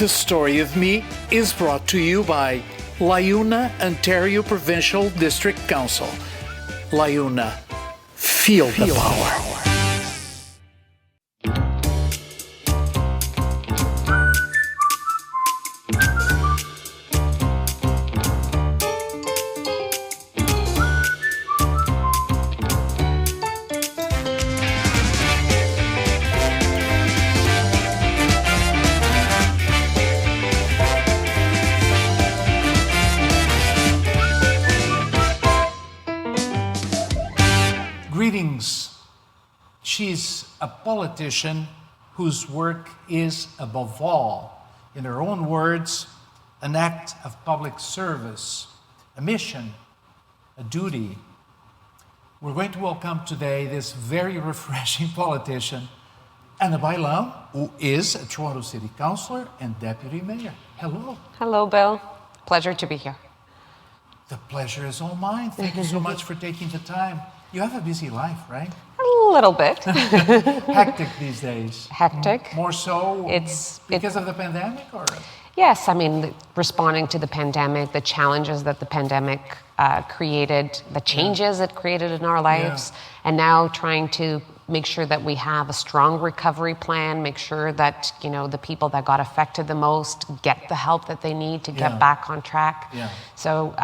The Story of Me is brought to you by LiUNA Ontario Provincial District Council. LiUNA, feel the power. Greetings. She's a politician whose work is, above all, in her own words, an act of public service, a mission, a duty. We're going to welcome today this very refreshing politician, Anna Bailão, who is a Toronto City Councillor and Deputy Mayor. Hello. Hello, Bill. Pleasure to be here. The pleasure is all mine. Thank you so much for taking the time. You have a busy life, right? A little bit. Hectic these days. Hectic. More so because of the pandemic, or? Yes, I mean, responding to the pandemic, the challenges that the pandemic created, the changes it created in our lives, and now trying to make sure that we have a strong recovery plan, make sure that, you know, the people that got affected the most get the help that they need to get back on track. Yeah. So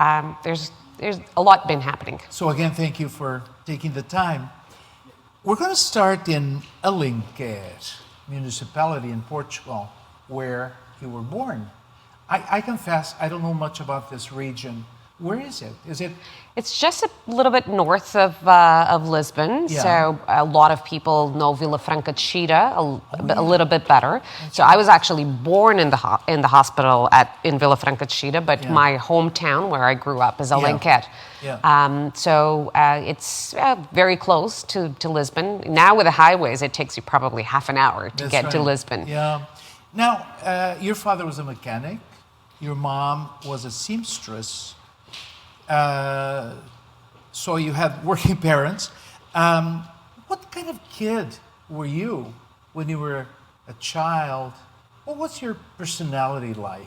there's a lot been happening. So again, thank you for taking the time. We're going to start in Alenquer municipality in Portugal, where you were born. I confess, I don't know much about this region. Where is it? It's just a little bit north of Lisbon. Yeah. So a lot of people know Vila Franca de Xira a little bit better. So I was actually born in the hospital in Vila Franca de Xira, but my hometown where I grew up is Alenquer. Yeah. So it's very close to Lisbon. Now with the highways, it takes you probably half an hour to get to Lisbon. Yeah. Now, your father was a mechanic. Your mom was a seamstress. So you had working parents. What kind of kid were you when you were a child? What was your personality like?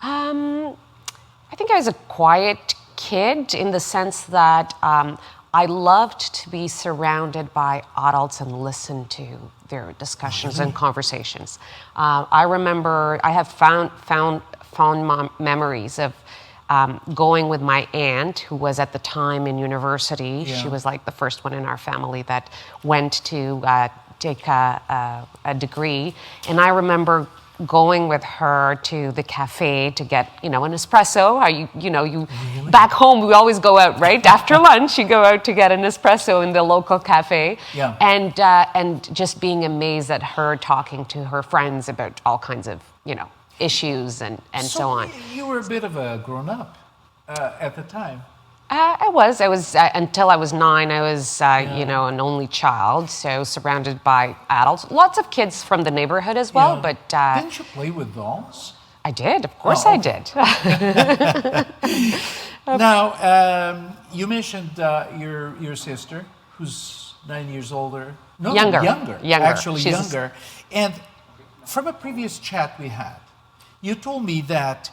I think I was a quiet kid in the sense that I loved to be surrounded by adults and listen to their discussions and conversations. I remember I have fond memories of going with my aunt, who was at the time in university. Yeah. She was like the first one in our family that went to take a degree. And I remember going with her to the cafe to get, an espresso. Really? Back home, we always go out, right? After lunch, you go out to get an espresso in the local cafe. Yeah. And just being amazed at her talking to her friends about all kinds of, issues and so on. You were a bit of a grown-up at the time. I was until I was 9. I was, an only child, so surrounded by adults. Lots of kids from the neighborhood as well, but... Didn't you play with dolls? I did, of course I did. Now, you mentioned your sister, who's 9 years older. No, younger. Actually, younger. And from a previous chat we had, you told me that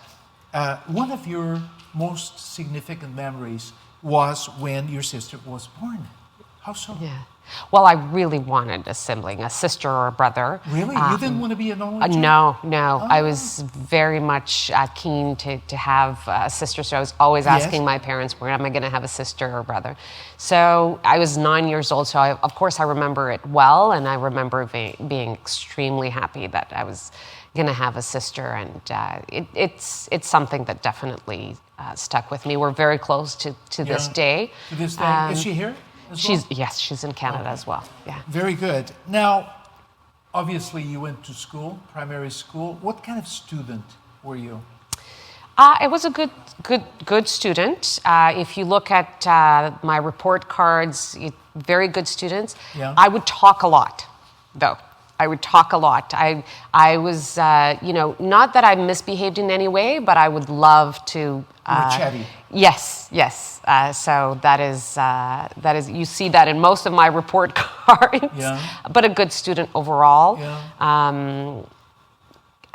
one of your most significant memories was when your sister was born. How so? Yeah. Well, I really wanted a sibling, a sister or a brother. Really? You didn't want to be an only child? No. Oh. I was very much keen to have a sister, so I was always asking my parents, where am I going to have a sister or brother? So I was 9 years old, so of course I remember it well, and I remember being extremely happy that I was going to have a sister, and it's something that definitely stuck with me. We're very close to this day. To this day. Is she here? She's in Canada as well. Yeah. Very good. Now, obviously, you went to school, primary school. What kind of student were you? I was a good student. If you look at my report cards, very good students. Yeah. I would talk a lot, though. I would talk a lot. I was, not that I misbehaved in any way, but I would love to. Chatty. Yes. So that is. You see that in most of my report cards. Yeah. But a good student overall. Yeah.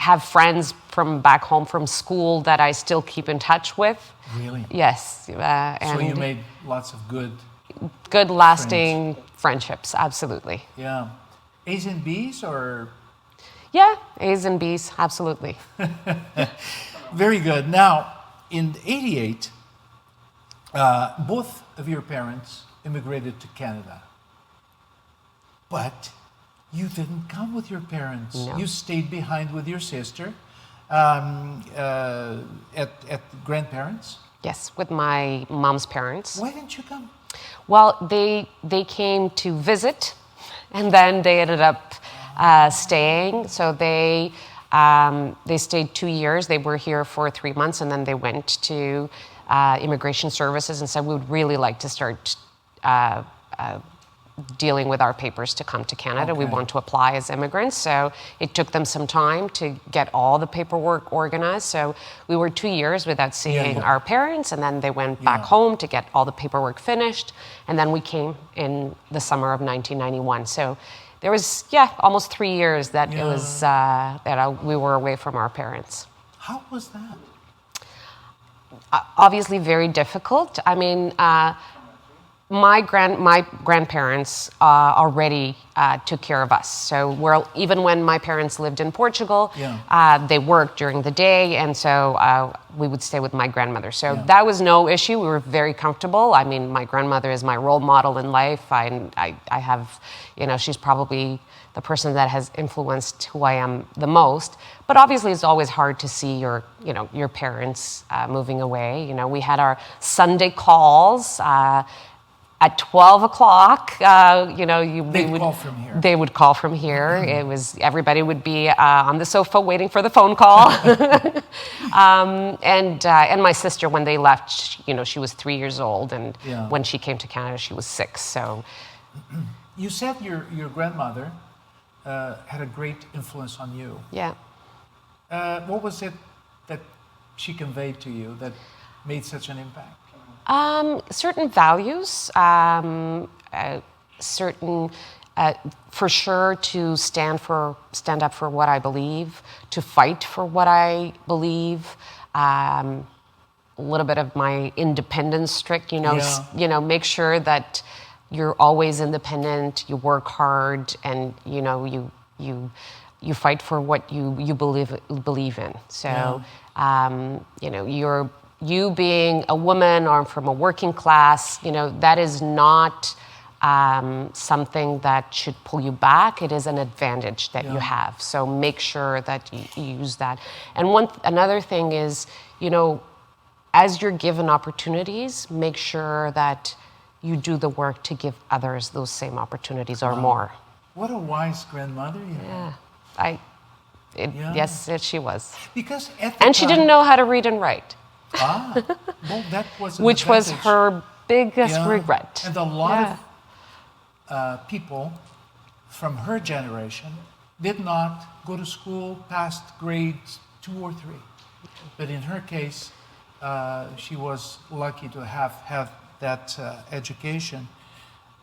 have friends from back home from school that I still keep in touch with. Really? Yes. So you made lots of good lasting friendships, absolutely. Yeah. A's and B's or? Yeah, A's and B's, absolutely. Very good. Now, in '88, both of your parents immigrated to Canada. But you didn't come with your parents. No. You stayed behind with your sister at grandparents. Yes, with my mom's parents. Why didn't you come? Well, they came to visit, and then they ended up staying. So they stayed 2 years. They were here for 3 months, and then they went to immigration services and said, we would really like to start dealing with our papers to come to Canada. Okay. We want to apply as immigrants. So it took them some time to get all the paperwork organized. So we were 2 years without seeing our parents, and then they went back home to get all the paperwork finished. And then we came in the summer of 1991. So there was, almost 3 years that it was we were away from our parents. How was that? Obviously very difficult. I mean, my grandparents already took care of us. So even when my parents lived in Portugal, they worked during the day, and so we would stay with my grandmother. So that was no issue. We were very comfortable. I mean, my grandmother is my role model in life. I have, she's probably the person that has influenced who I am the most. But obviously, it's always hard to see your parents moving away. We had our Sunday calls. At 12 o'clock, they would call from here. It was, everybody would be on the sofa waiting for the phone call. And my sister, when they left, she was 3 years old, and when she came to Canada, she was 6. So, you said your grandmother had a great influence on you. Yeah. What was it that she conveyed to you that made such an impact? Certain values, for sure, to stand up for what I believe, to fight for what I believe. A little bit of my independence streak, make sure that you're always independent, you work hard, and you fight for what you believe in. So, you being a woman or from a working class, that is not something that should pull you back. It is an advantage that you have. So make sure that you use that. And another thing is, as you're given opportunities, make sure that you do the work to give others those same opportunities or more. What a wise grandmother you have. Yes, she was. Because she didn't know how to read and write. Well, that was which was her biggest regret. And a lot of people from her generation did not go to school past grades 2 or 3. But in her case, she was lucky to have that education.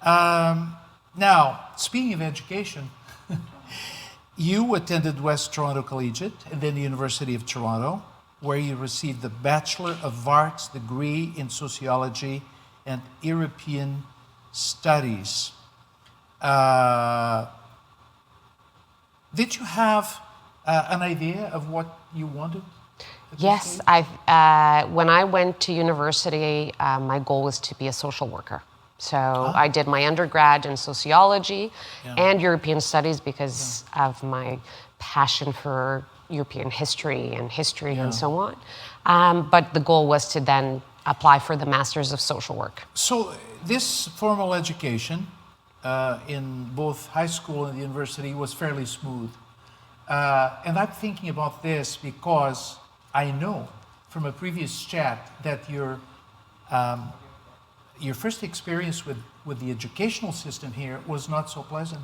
Now, speaking of education, you attended West Toronto Collegiate and then the University of Toronto, where you received the Bachelor of Arts degree in Sociology and European Studies. Did you have an idea of what you wanted? Yes, when I went to university, my goal was to be a social worker. So I did my undergrad in sociology and European studies because of my passion for European history and so on. But the goal was to then apply for the Masters of Social Work. So this formal education in both high school and the university was fairly smooth. And I'm thinking about this because I know from a previous chat that your first experience with the educational system here was not so pleasant.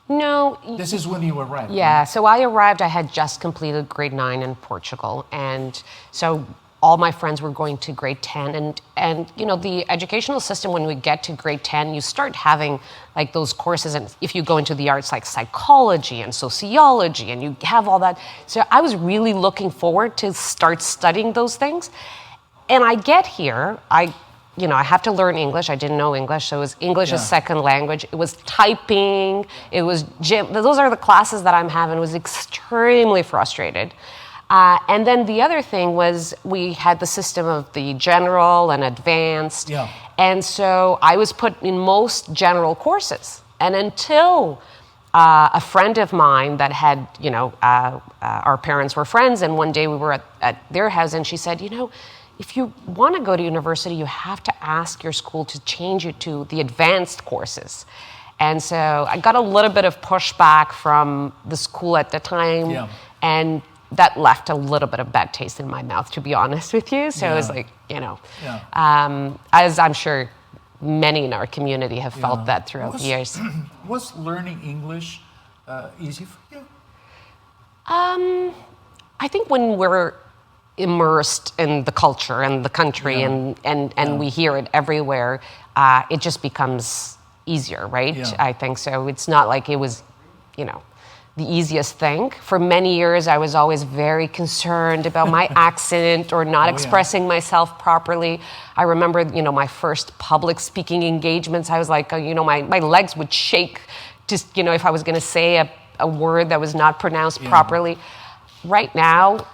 No. This is when you arrived. Yeah, right? So I arrived, I had just completed grade 9 in Portugal. And so all my friends were going to grade 10, and you know, the educational system, when we get to grade 10, you start having like those courses, and if you go into the arts, like psychology and sociology, and you have all that. So I was really looking forward to start studying those things. And I get here, I have to learn English. I didn't know English, so it was English as second language. It was typing, it was gym. Those are the classes that I'm having. I was extremely frustrated. And then the other thing was we had the system of the general and advanced. Yeah. And so I was put in most general courses. And until a friend of mine that had, our parents were friends, and one day we were at their house, and she said, if you want to go to university, you have to ask your school to change you to the advanced courses. And so I got a little bit of pushback from the school at the time, and that left a little bit of bad taste in my mouth, to be honest with you. So it was like, as I'm sure many in our community have felt that throughout the years. Was learning English easy for you? I think when we're immersed in the culture and the country and we hear it everywhere, it just becomes easier, right? Yeah. I think so. It's not like it was, the easiest thing. For many years, I was always very concerned about my accent or not expressing myself properly. I remember, my first public speaking engagements, I was like, my legs would shake just, if I was going to say a word that was not pronounced properly. Right now,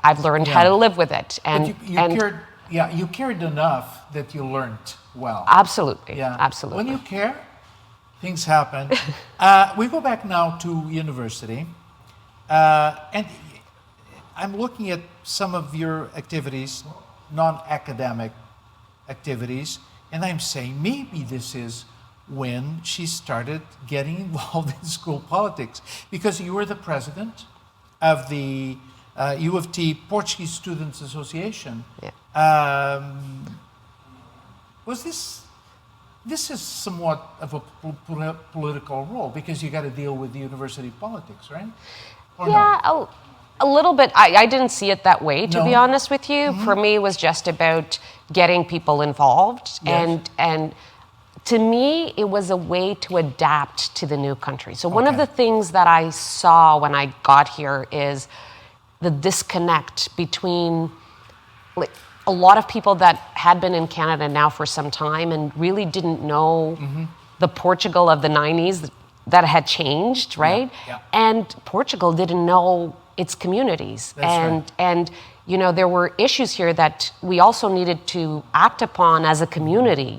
I've learned how to live with it. And you cared enough that you learned well. Absolutely, Yeah. absolutely. When you care, things happen. We go back now to university. And I'm looking at some of your activities, non-academic activities, and I'm saying maybe this is when she started getting involved in school politics, because you were the president of the U of T Portuguese Students Association. Yeah. Was this is somewhat of a political role, because you got to deal with the university politics, right? Or yeah, no? a little bit. I didn't see it that way, to be honest with you. Mm-hmm. For me, it was just about getting people involved. Yes. And to me, it was a way to adapt to the new country. So one of the things that I saw when I got here is the disconnect between a lot of people that had been in Canada now for some time and really didn't know the Portugal of the 90s that had changed, right? Yeah. And Portugal didn't know its communities. That's right. And there were issues here that we also needed to act upon as a community,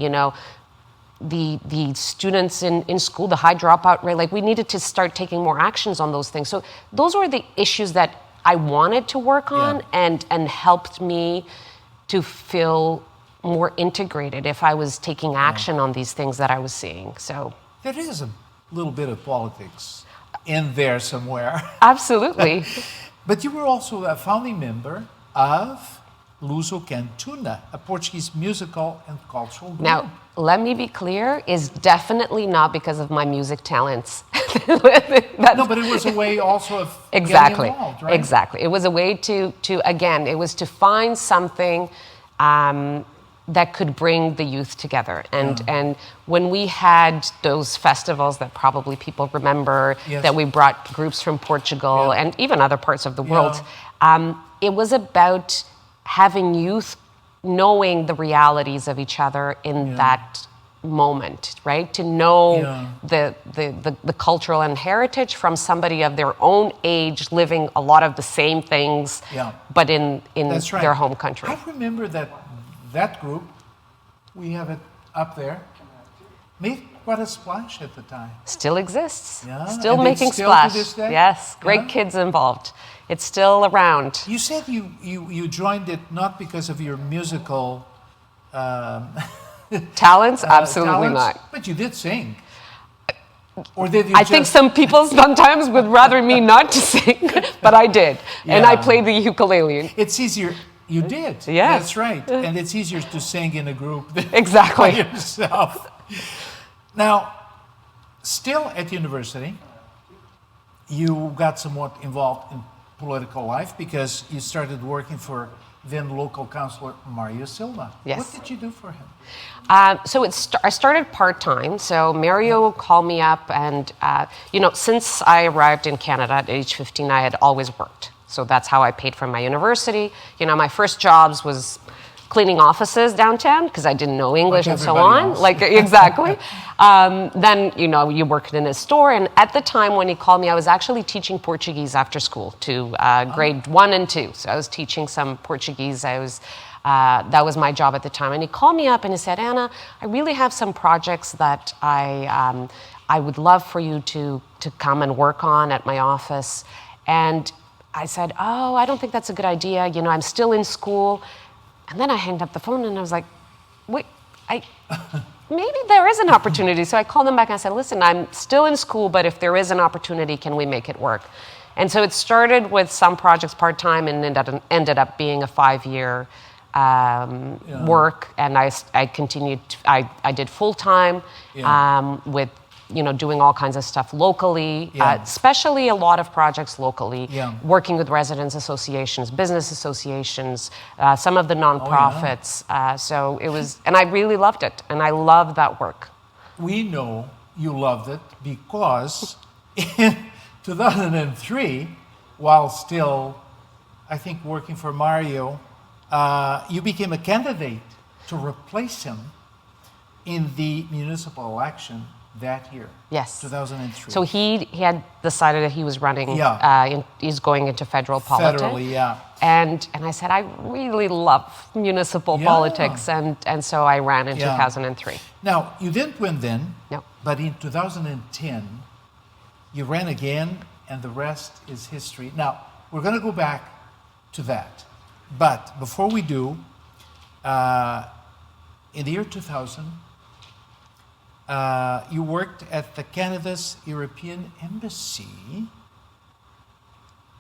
the students in school, the high dropout rate, like we needed to start taking more actions on those things. So those were the issues that I wanted to work on and helped me to feel more integrated if I was taking action on these things that I was seeing. So There is a little bit of politics in there somewhere. absolutely. But you were also a founding member of Luso Cantuna, a Portuguese musical and cultural group. Now, let me be clear, is definitely not because of my music talents. No, but it was a way also of exactly, getting involved, right? Exactly. It was a way to again, it was to find something that could bring the youth together. And when we had those festivals that probably people remember, that we brought groups from Portugal and even other parts of the world, it was about having youth knowing the realities of each other in that moment, right? To know the cultural and heritage from somebody of their own age living a lot of the same things, but in That's right. their home country. I remember that group, we have it up there, made quite a splash at the time. Still exists. Yeah, Still and making it's still splash. to this day? Yes, great Yeah. kids involved. It's still around. You said you joined it not because of your musical Talents? Absolutely talents, not. but you did sing. Or did you I think some people sometimes would rather me not to sing, but I did. And I played the ukulele. It's easier. You did. Yes. That's right. And it's easier to sing in a group than Exactly. by yourself. Now, still at university, you got somewhat involved in political life because you started working for then local councillor Mario Silva. Yes. What did you do for him? So I started part-time. So Mario called me up and, since I arrived in Canada at age 15, I had always worked. So that's how I paid for my university. My first jobs was cleaning offices downtown because I didn't know English and so on. Else. Like, exactly. Then, you worked in a store. And at the time when he called me, I was actually teaching Portuguese after school to grade 1 and 2. So I was teaching some Portuguese. That was my job at the time. And he called me up and he said, Anna, I really have some projects that I would love for you to come and work on at my office. And I said, oh, I don't think that's a good idea. I'm still in school. And then I hanged up the phone and I was like, wait, maybe there is an opportunity. So I called them back and I said, listen, I'm still in school, but if there is an opportunity, can we make it work? And so it started with some projects part-time and ended up being a 5-year work. And I continued, I did full-time with, doing all kinds of stuff locally, especially a lot of projects locally, working with residents associations, business associations, some of the nonprofits. So it was, and I really loved it. And I loved that work. We know you loved it because in 2003, while still, I think, working for Mario, you became a candidate to replace him in the municipal election that year. Yes. 2003. So he had decided that he was running, he's going into federal politics. Federally, yeah. And I said, I really love municipal politics. And so I ran in 2003. Now, you didn't win then. No. But in 2010, you ran again, and the rest is history. Now, we're going to go back to that. But before we do, in the year 2000, you worked at the Canada's European Embassy.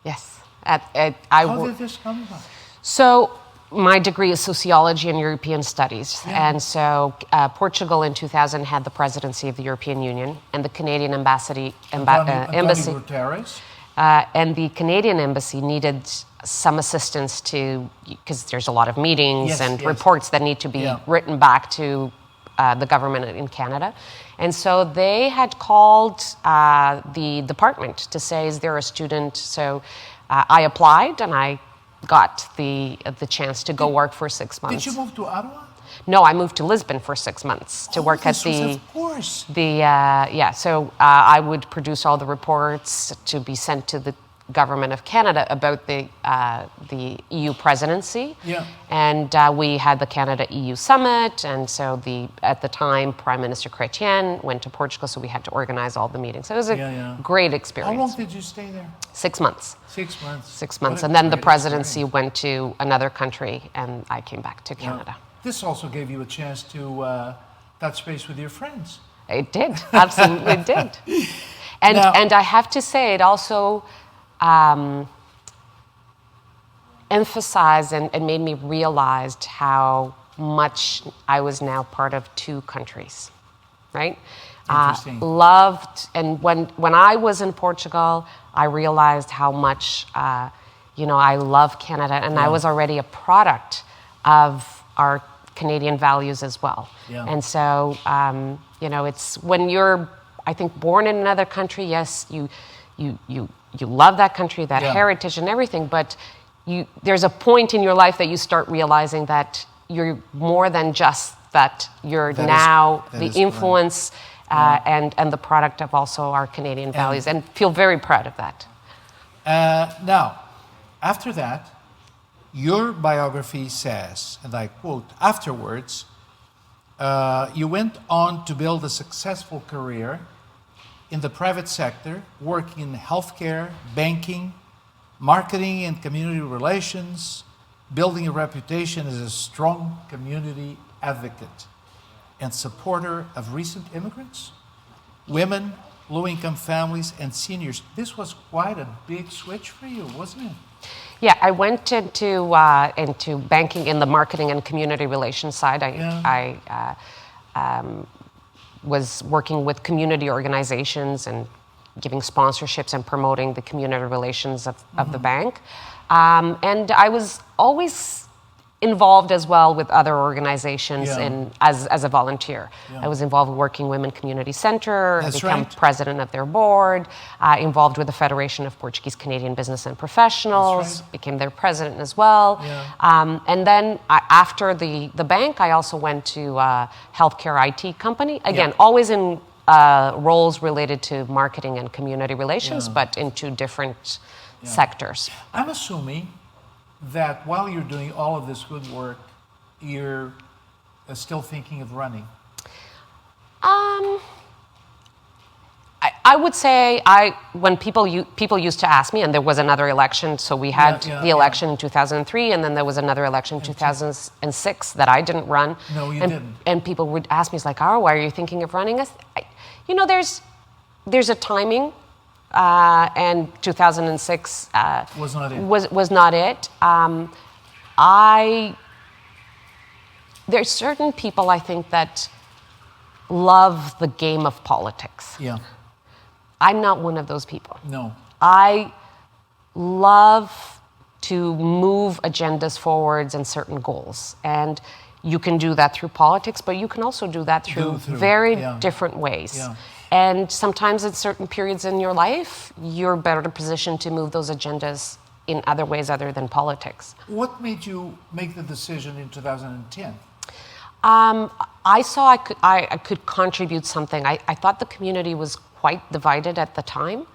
Yes. How did this come about? So my degree is sociology and European studies. And so Portugal in 2000 had the presidency of the European Union, and the Canadian embassy. Guterres. And the Canadian embassy needed some assistance because there's a lot of meetings and reports that need to be written back to the government in Canada. And so they had called the department to say, is there a student? So I applied and I got the chance to go work for 6 months. Did you move to Ottawa? No, I moved to Lisbon for 6 months to work at Of course. So I would produce all the reports to be sent to the government of Canada about the EU presidency. Yeah. And we had the Canada-EU summit, and so at the time, Prime Minister Chrétien went to Portugal, so we had to organize all the meetings. So it was a great experience. How long did you stay there? 6 months. 6 months. 6 months. And then the presidency went to another country, and I came back to Canada. This also gave you a chance to touch base with your friends. It did, absolutely did. And I have to say, it also emphasized and made me realize how much I was now part of 2 countries, right? Interesting. Loved, and when I was in Portugal, I realized how much, I love Canada, and I was already a product of our Canadian values as well. Yeah. And so, it's when you're, I think, born in another country, yes, you love that country, that heritage and everything, but there's a point in your life that you start realizing that you're more than just that. You're the influence and the product of also our Canadian values, and feel very proud of that. Now, after that, your biography says, and I quote, afterwards, you went on to build a successful career in the private sector, working in healthcare, banking, marketing and community relations, building a reputation as a strong community advocate and supporter of recent immigrants, women, low-income families, and seniors. This was quite a big switch for you, wasn't it? Yeah, I went into banking in the marketing and community relations side. I was working with community organizations and giving sponsorships and promoting the community relations of the bank. And I was always involved as well with other organizations as a volunteer. Yeah. I was involved with Working Women Community Center. That's I became right. president of their board, involved with the Federation of Portuguese Canadian Business and Professionals, That's right. became their president as well. Yeah. And then after the bank, I also went to a healthcare IT company. Again, always in roles related to marketing and community relations, but in two different sectors. I'm assuming that while you're doing all of this good work, you're still thinking of running. I would say when people used to ask me, and there was another election, so we had the election in 2003, and then there was another election in 2006 that I didn't run. No, you didn't. And people would ask me, it's like, oh, why are you thinking of running? There's a timing, and 2006 Was not it. Was not it. There's certain people, I think, that love the game of politics. Yeah. I'm not one of those people. No. I love to move agendas forwards and certain goals. And you can do that through politics, but you can also do that through very different ways. Yeah. And sometimes at certain periods in your life, you're better positioned to move those agendas in other ways other than politics. What made you make the decision in 2010? I saw I could contribute something. I thought the community was quite divided at the time.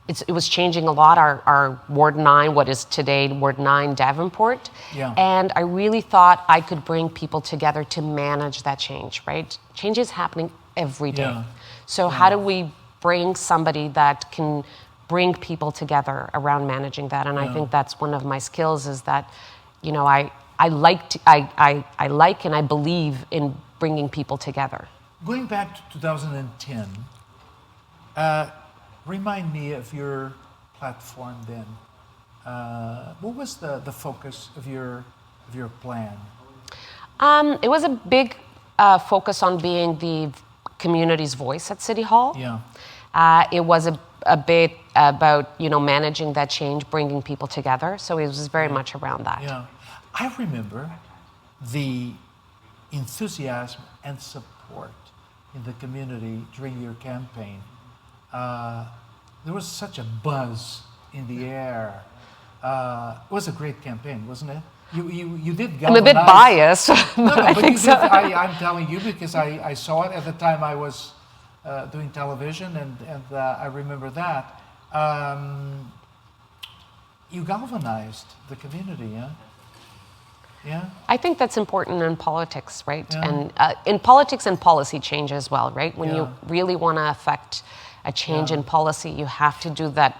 It was changing a lot. Our Ward 9, what is today Ward 9 Davenport. Yeah. And I really thought I could bring people together to manage that change, right? Change is happening every day. Yeah. So how do we bring somebody that can bring people together around managing that? And I think that's one of my skills is that, I like and I believe in bringing people together. Going back to 2010, remind me of your platform then. What was the focus of your plan? It was a big focus on being the community's voice at City Hall. Yeah. It was a bit about managing that change, bringing people together. So it was very much around that. Yeah. I remember the enthusiasm and support in the community during your campaign. There was such a buzz in the air. It was a great campaign, wasn't it? You did galvanize. I'm a bit biased, but I but think so. I'm telling you because I saw it at the time I was doing television, and I remember that. You galvanized the community, yeah? Yeah. I think that's important in politics, right? Yeah. And in politics and policy change as well, right? When you really want to affect a change in policy, you have to do that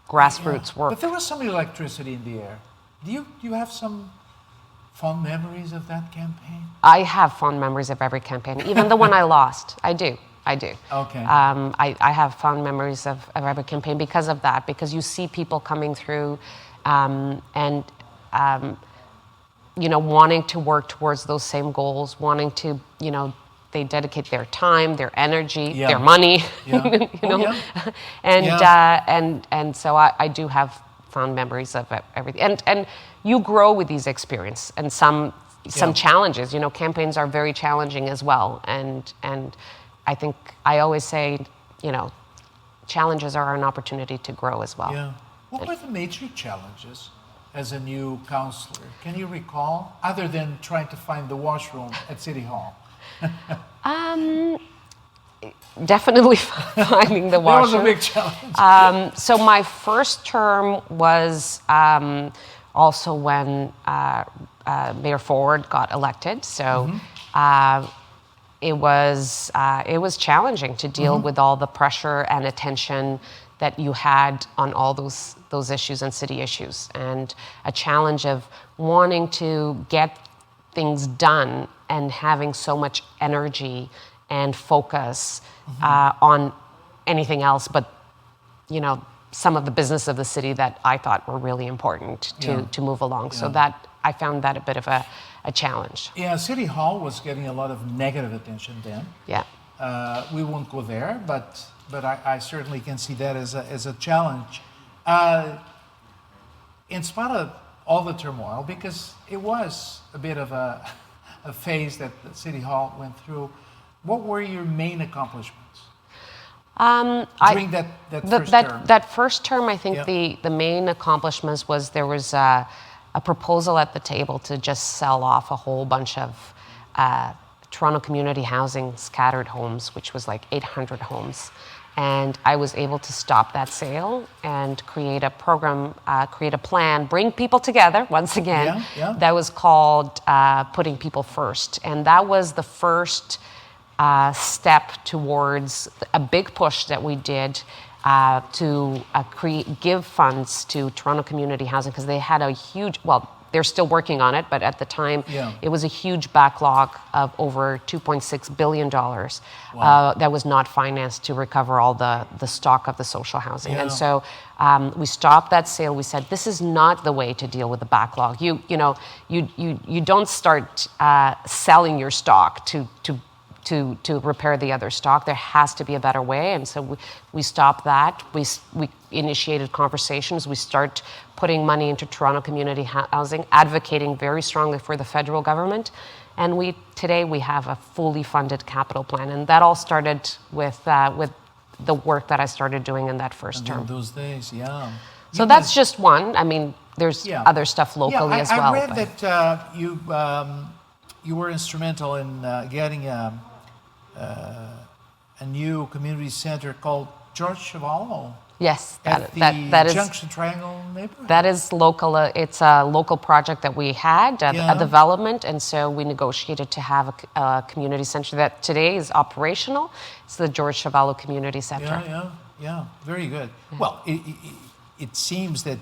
grassroots work. But there was some electricity in the air. Do you have some fond memories of that campaign? I have fond memories of every campaign, even the one I lost. I do. Okay. I have fond memories of every campaign because of that, because you see people coming through and wanting to work towards those same goals, wanting to, they dedicate their time, their energy, their money, and so I do have fond memories of everything. And you grow with these experiences and some challenges. Campaigns are very challenging as well, and I think I always say, challenges are an opportunity to grow as well. Yeah. What were the major challenges as a new councillor? Can you recall, other than trying to find the washroom at City Hall? Definitely finding the washroom. That was a big challenge. So my first term was also when Mayor Ford got elected. So it was challenging to deal with all the pressure and attention that you had on all those issues and city issues, and a challenge of wanting to get things done and having so much energy and focus on anything else but some of the business of the city that I thought were really important to move along. So that I found that a bit of a challenge. Yeah, City Hall was getting a lot of negative attention then. Yeah. We won't go there, but I certainly can see that as a challenge. In spite of all the turmoil, because it was a bit of a phase that the City Hall went through. What were your main accomplishments during that first term? That first term, I think Yeah. the main accomplishments was there was a proposal at the table to just sell off a whole bunch of Toronto community housing scattered homes, which was like 800 homes. And I was able to stop that sale and create a program, create a plan, bring people together once again. Yeah. That was called Putting People First. And that was the first step towards a big push that we did to give funds to Toronto community housing, because they had a huge, well, they're still working on it, but at the time, it was a huge backlog of over $2.6 billion that was not financed to recover all the stock of the social housing. Yeah. And so we stopped that sale. We said, this is not the way to deal with the backlog. You don't start selling your stock to repair the other stock. There has to be a better way. And so we stopped that. We initiated conversations. We start putting money into Toronto community housing, advocating very strongly for the federal government. And today we have a fully funded capital plan. And that all started with the work that I started doing in that first term. In those days, yeah. So that's just one. I mean, there's other stuff locally as well. I read that you were instrumental in getting a new community center called George Chevallo. Yes, At that is Junction Triangle neighborhood. That is local. It's a local project that we had, a development, and so we negotiated to have a community center that today is operational. It's the George Chevallo Community Center. Yeah, very good. Well, it seems that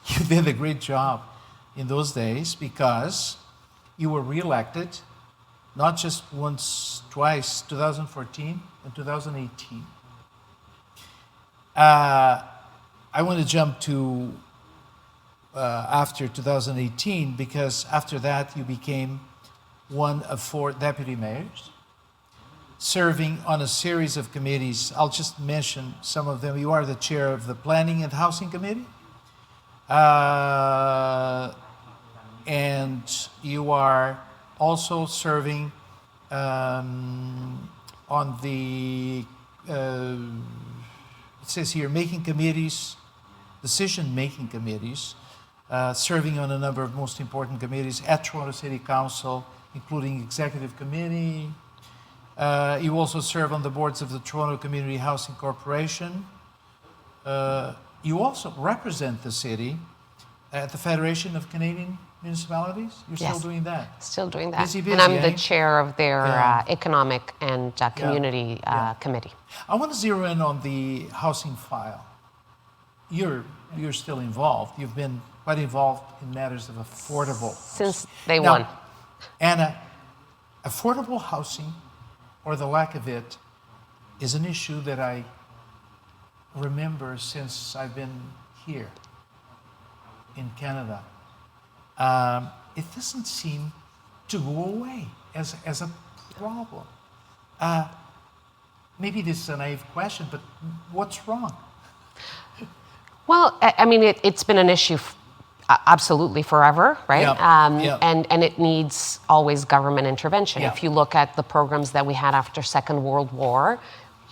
you did a great job in those days, because you were reelected, not just once, twice, 2014 and 2018. I want to jump to after 2018, because after that you became one of 4 deputy mayors, serving on a series of committees. I'll just mention some of them. You are the chair of the Planning and Housing Committee, and you are also serving on the it says here, making committees, decision-making committees, serving on a number of most important committees at Toronto City Council, including Executive Committee. You also serve on the boards of the Toronto Community Housing Corporation. You also represent the city at the Federation of Canadian Municipalities. You're still doing that? Still doing that. Busy, and I'm eh? the chair of their economic and community committee. I want to zero in on the housing file. You're still involved. You've been quite involved in matters of affordable since day one. Anna, affordable housing, or the lack of it, is an issue that I remember since I've been here in Canada. It doesn't seem to go away as a problem. Maybe this is a naive question, but what's wrong? Well, I mean, it's been an issue absolutely forever, right? And it needs always government intervention. If you look at the programs that we had after Second World War,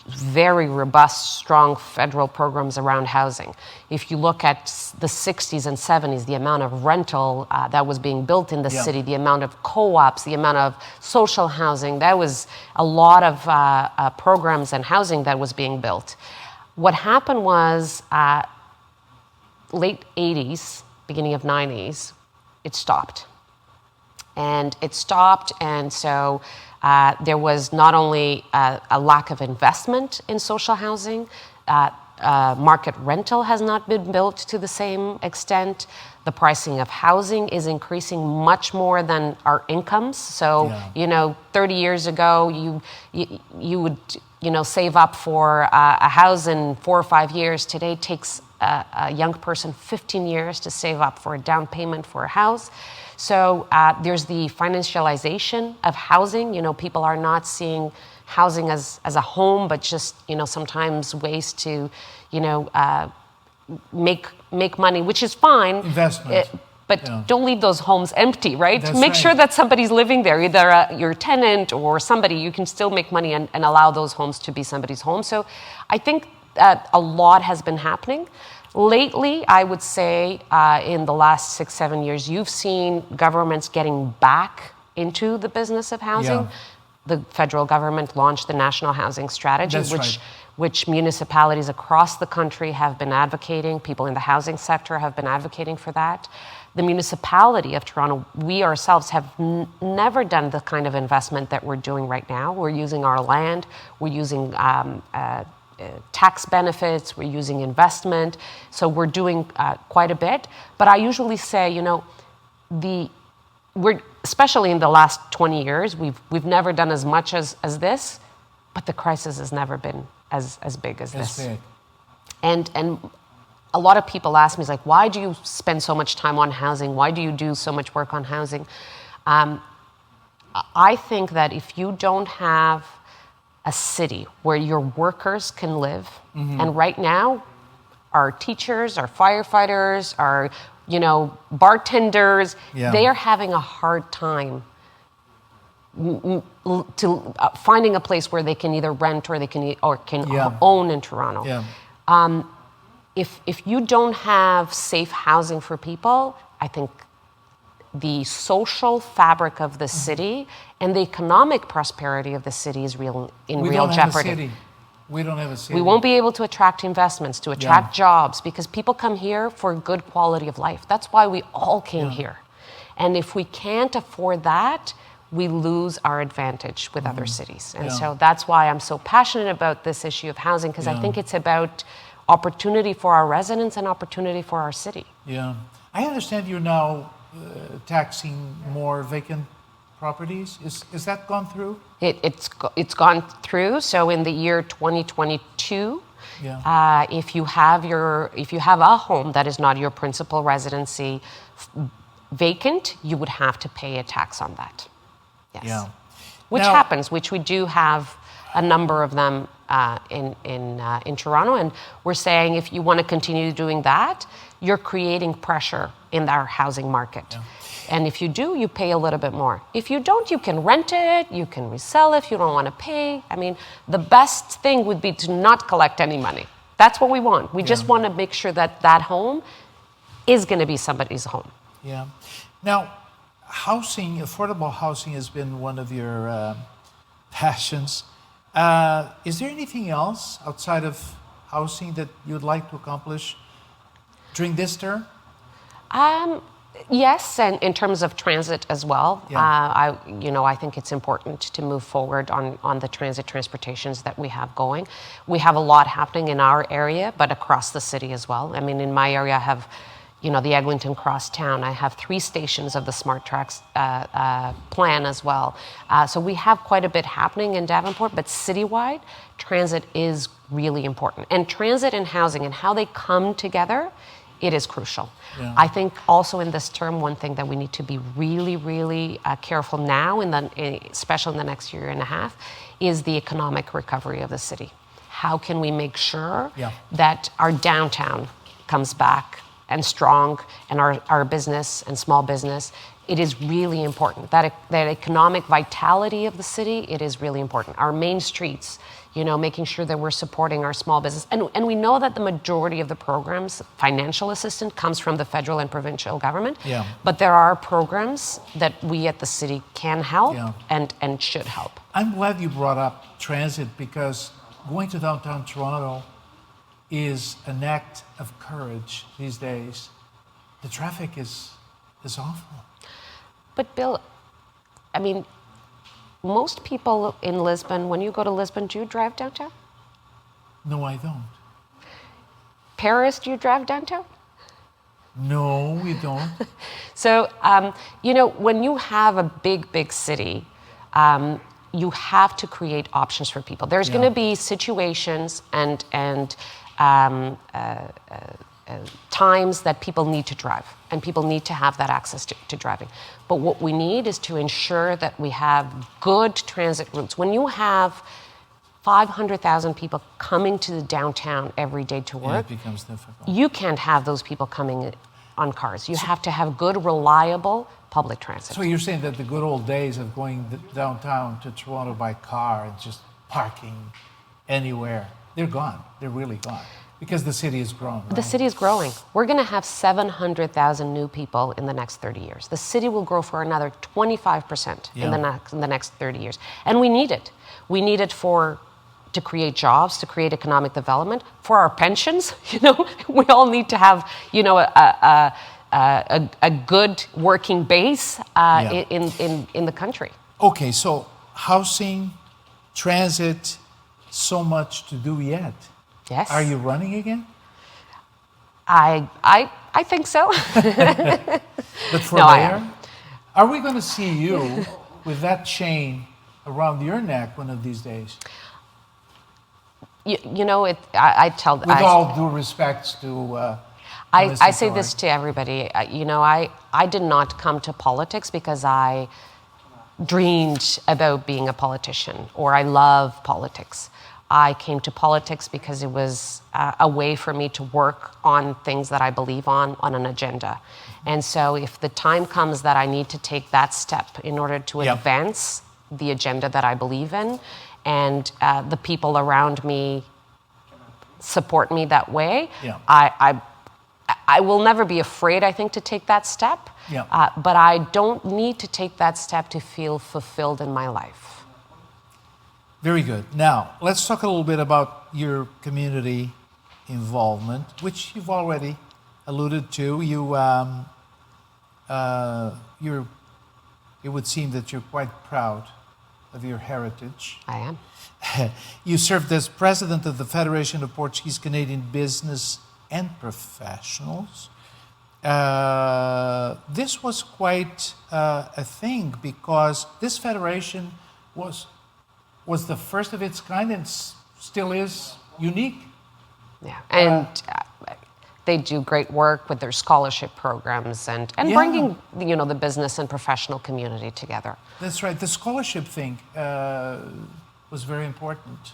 very robust, strong federal programs around housing. If you look at the 60s and 70s, the amount of rental that was being built in the city, the amount of co-ops, the amount of social housing, that was a lot of programs and housing that was being built. What happened was late 80s, beginning of 90s, it stopped. And it stopped, and so there was not only a lack of investment in social housing, market rental has not been built to the same extent. The pricing of housing is increasing much more than our incomes. So, 30 years ago, you would, save up for a house in 4 or 5 years. Today it takes a young person 15 years to save up for a down payment for a house. So there's the financialization of housing. People are not seeing housing as a home, but just, sometimes ways to, make money, which is fine. Investment. but don't leave those homes empty, right? That's Make right. sure that somebody's living there, either your tenant or somebody. You can still make money and allow those homes to be somebody's home. So I think that a lot has been happening. Lately, I would say in the last 6-7 years, you've seen governments getting back into the business of housing. Yeah. The federal government launched the National Housing Strategy, That's right. which municipalities across the country have been advocating. People in the housing sector have been advocating for that. The municipality of Toronto, we ourselves have never done the kind of investment that we're doing right now. We're using our land, we're using tax benefits, we're using investment. So we're doing quite a bit. But I usually say, you know, we're especially in the last 20 years, we've never done as much as this, but the crisis has never been as big as this. Big. And a lot of people ask me, like, why do you spend so much time on housing? Why do you do so much work on housing? I think that if you don't have a city where your workers can live, and right now, our teachers, our firefighters, our bartenders, they are having a hard time to finding a place where they can either rent or they can own in Toronto. Yeah. If you don't have safe housing for people, I think the social fabric of the city and the economic prosperity of the city is in real jeopardy. We don't have a city. We won't be able to attract investments, to attract jobs, because people come here for good quality of life. That's why we all came here. And if we can't afford that, we lose our advantage with other cities. And so that's why I'm so passionate about this issue of housing, because I think it's about opportunity for our residents and opportunity for our city. Yeah. I understand you're now taxing more vacant properties. Is that gone through? It's gone through. So in the year 2022, if you have a home that is not your principal residency vacant, you would have to pay a tax on that. Yes. Yeah. Which happens, which we do have a number of them in Toronto, and we're saying if you want to continue doing that, you're creating pressure in our housing market. Yeah. And if you do, you pay a little bit more. If you don't, you can rent it, you can resell it if you don't want to pay. I mean, the best thing would be to not collect any money. That's what we want. We just want to make sure that that home is going to be somebody's home. Yeah. Now, affordable housing has been one of your passions. Is there anything else outside of housing that you'd like to accomplish during this term? Yes, and in terms of transit as well. Yeah. I think it's important to move forward on the transportations that we have going. We have a lot happening in our area, but across the city as well. I mean, in my area, I have, the Eglinton Crosstown. I have 3 stations of the Smart Tracks plan as well. So we have quite a bit happening in Davenport, but citywide, transit is really important. And transit and housing and how they come together, it is crucial. Yeah. I think also in this term, one thing that we need to be really, really careful now, especially in the next year and a half, is the economic recovery of the city. How can we make sure that our downtown comes back and strong, and our business and small business? It is really important. That economic vitality of the city, it is really important. Our main streets, making sure that we're supporting our small business. And we know that the majority of the programs, financial assistance, comes from the federal and provincial government. Yeah. But there are programs that we at the city can help and should help. I'm glad you brought up transit, because going to downtown Toronto is an act of courage these days. The traffic is awful. But Bill, I mean, most people in Lisbon, when you go to Lisbon, do you drive downtown? No, I don't. Paris, do you drive downtown? No, we don't. So, when you have a big city, you have to create options for people. There's going to be situations and times that people need to drive, and people need to have that access to driving. But what we need is to ensure that we have good transit routes. When you have 500,000 people coming to the downtown every day to work, it becomes difficult. You can't have those people coming on cars. You have to have good, reliable public transit. So you're saying that the good old days of going downtown to Toronto by car and just parking anywhere, they're gone. They're really gone because the city has grown. Right? The city is growing. We're going to have 700,000 new people in the next 30 years. The city will grow for another 25% in the next 30 years. And we need it. We need it to create jobs, to create economic development, for our pensions. We all need to have, a good working base in the country. Okay, so housing, transit, so much to do yet. Yes. Are you running again? I think so. But for No, mayor? Are we going to see you with that chain around your neck one of these days? I tell... With all due respects to... I say this to everybody. I did not come to politics because I dreamed about being a politician or I love politics. I came to politics because it was a way for me to work on things that I believe on an agenda. And so if the time comes that I need to take that step in order to advance the agenda that I believe in, and the people around me support me that way, I will never be afraid, I think, to take that step. But I don't need to take that step to feel fulfilled in my life. Very good. Now, let's talk a little bit about your community involvement, which you've already alluded to. It would seem that you're quite proud of your heritage. I am. You served as president of the Federation of Portuguese Canadian Business and Professionals. This was quite a thing because this federation was the first of its kind and still is unique. Yeah, and they do great work with their scholarship programs and bringing the business and professional community together. That's right. The scholarship thing was very important.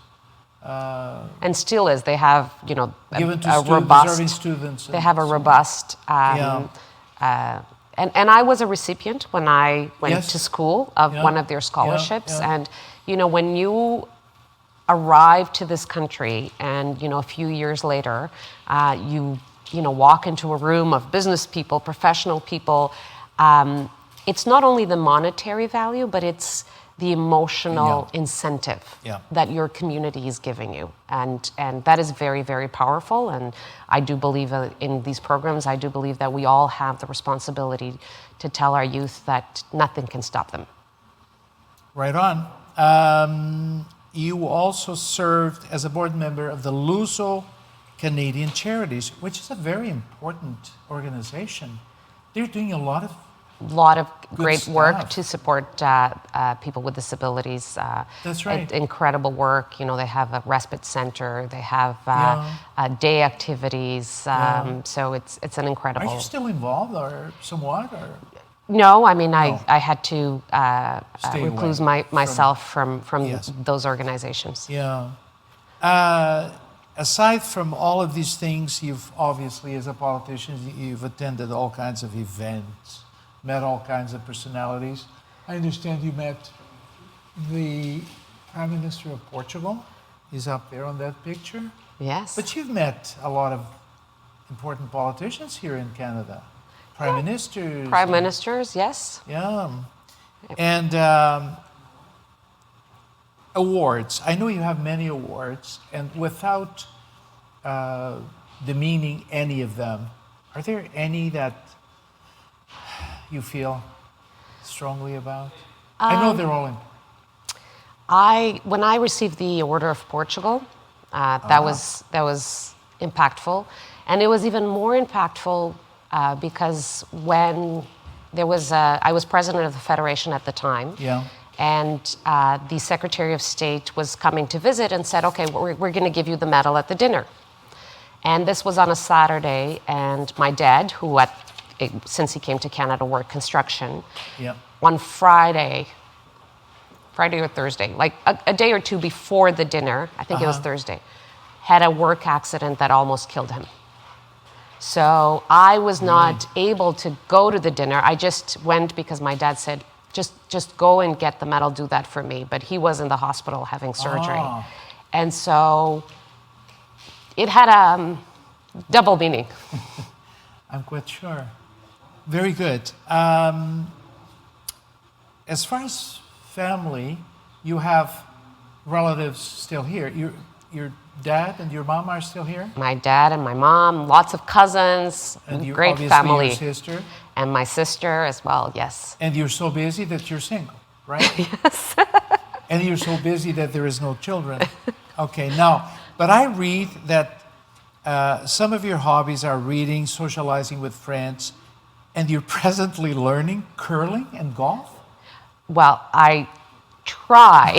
And still is. They have given to robust deserving students. They have a robust. And I was a recipient when I went to school of one of their scholarships. And when you arrive to this country and a few years later you walk into a room of business people, professional people, it's not only the monetary value, but it's the emotional incentive that your community is giving you. And that is very, very powerful. And I do believe in these programs, I do believe that we all have the responsibility to tell our youth that nothing can stop them. Right on. You also served as a board member of the Luso-Canadian Charities, which is a very important organization. They're doing a lot of great work to support people with disabilities. That's right. Incredible work. They have a respite center. They have day activities. So it's an incredible. Are you still involved, or somewhat, or? No, I mean I had to recluse myself from those organizations. Yeah. Aside from all of these things, you've obviously, as a politician, you've attended all kinds of events, met all kinds of personalities. I understand you met the Prime Minister of Portugal. He's up there on that picture. Yes. But you've met a lot of important politicians here in Canada. Prime ministers. Prime ministers, yes. Yeah. And awards. I know you have many awards, and without demeaning any of them, are there any that you feel strongly about? I know they're all important. When I received the Order of Portugal, that was impactful, and it was even more impactful because when there was I was president of the Federation at the time, and the Secretary of State was coming to visit and said, "Okay, we're going to give you the medal at the dinner," and this was on a Saturday, and my dad, who since he came to Canada worked construction, on Friday or Thursday, like a day or two before the dinner, I think it was Thursday, had a work accident that almost killed him. So I was not able to go to the dinner. I just went because my dad said, just go and get the medal, do that for me. But he was in the hospital having surgery. Ah. And so it had a double meaning. I'm quite sure. Very good. As far as family, you have relatives still here. Your dad and your mom are still here? My dad and my mom, lots of cousins, And great obviously family. your sister? And my sister as well, yes. And you're so busy that you're single, right? Yes. And you're so busy that there is no children. Okay, now, but I read that some of your hobbies are reading, socializing with friends, and you're presently learning curling and golf? Well, I try.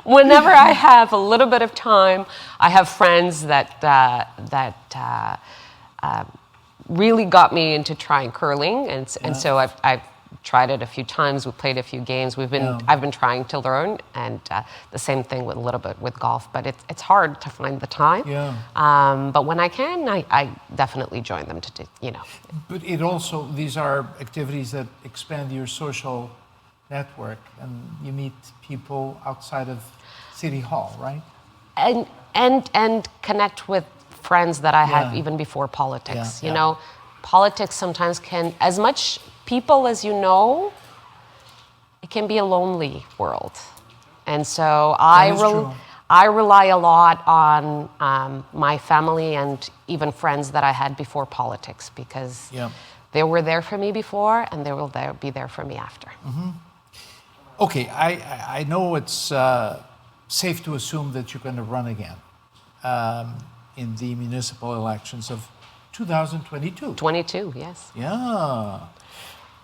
Whenever I have a little bit of time, I have friends that really got me into trying curling, and so I've tried it a few times. We played a few games. I've been trying to learn, and the same thing with a little bit with golf. But it's hard to find the time. Yeah. But when I can, I definitely join them to do. But these are activities that expand your social network, and you meet people outside of City Hall, right? And connect with friends that I have even before politics. You know, politics sometimes can, as much people as you know, it can be a lonely world. And so I rely a lot on my family and even friends that I had before politics, because they were there for me before and they will be there for me after. Mm-hmm. Okay, I know it's safe to assume that you're going to run again in the municipal elections of 2022. 22, yes. Yeah.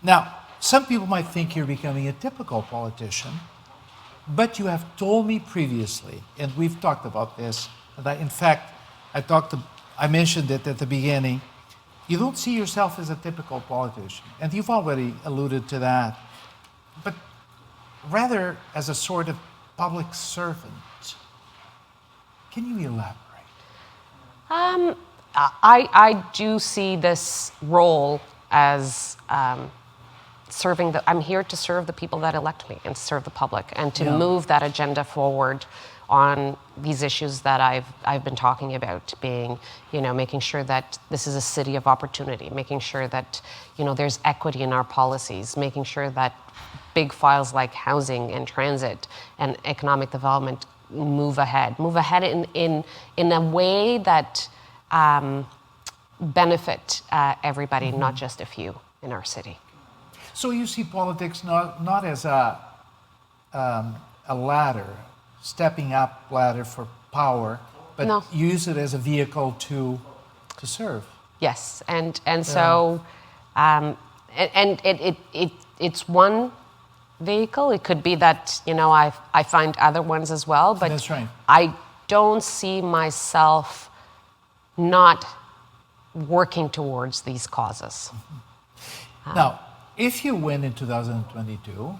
Now, some people might think you're becoming a typical politician, but you have told me previously, and we've talked about this, and in fact, I mentioned it at the beginning, you don't see yourself as a typical politician, and you've already alluded to that, but rather as a sort of public servant. Can you elaborate? I do see this role as I'm here to serve the people that elect me and serve the public and to move that agenda forward on these issues that I've been talking about, being, making sure that this is a city of opportunity, making sure that, there's equity in our policies, making sure that big files like housing and transit and economic development move ahead in a way that benefit everybody, not just a few in our city. So you see politics not as a ladder, stepping up ladder for power, but you use it as a vehicle to serve. Yes, and so it's one vehicle. It could be that I find other ones as well, but that's right. I don't see myself not working towards these causes. Now, if you win in 2022,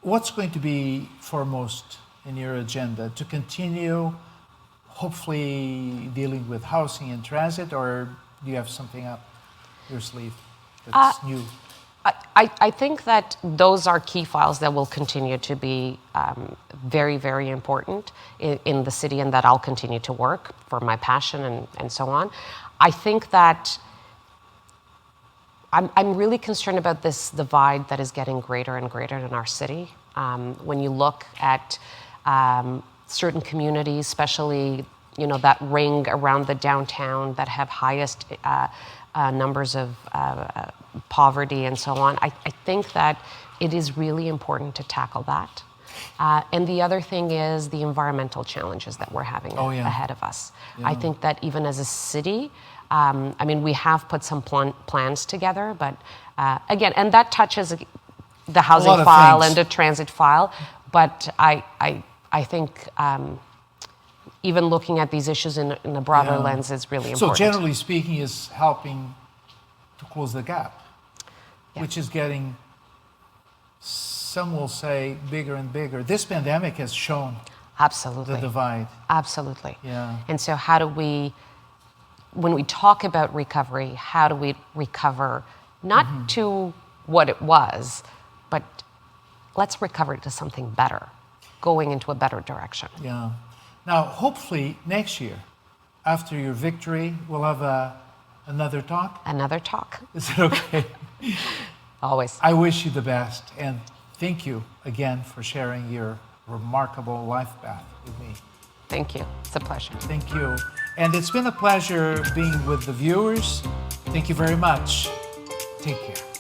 what's going to be foremost in your agenda? To continue, hopefully, dealing with housing and transit, or do you have something up your sleeve that's new? I think that those are key files that will continue to be very, very important in the city, and that I'll continue to work for my passion and so on. I think that I'm really concerned about this divide that is getting greater and greater in our city. When you look at certain communities, especially that ring around the downtown that have highest numbers of poverty and so on, I think that it is really important to tackle that. And the other thing is the environmental challenges that we're having ahead of us. Yeah. I think that even as a city, we have put some plans together, but again, and that touches the housing file and the transit file, but I think even looking at these issues in a broader lens is really important. So generally speaking, is helping to close the gap, which is getting, some will say, bigger and bigger. This pandemic has shown Absolutely. the divide. Absolutely. Yeah. And so how do we, when we talk about recovery, how do we recover not to what it was, but let's recover to something better, going into a better direction. Yeah. Now, hopefully next year, after your victory, we'll have another talk. Another talk. Is it okay? Always. I wish you the best, and thank you again for sharing your remarkable life path with me. Thank you. It's a pleasure. Thank you. And it's been a pleasure being with the viewers. Thank you very much. Take care.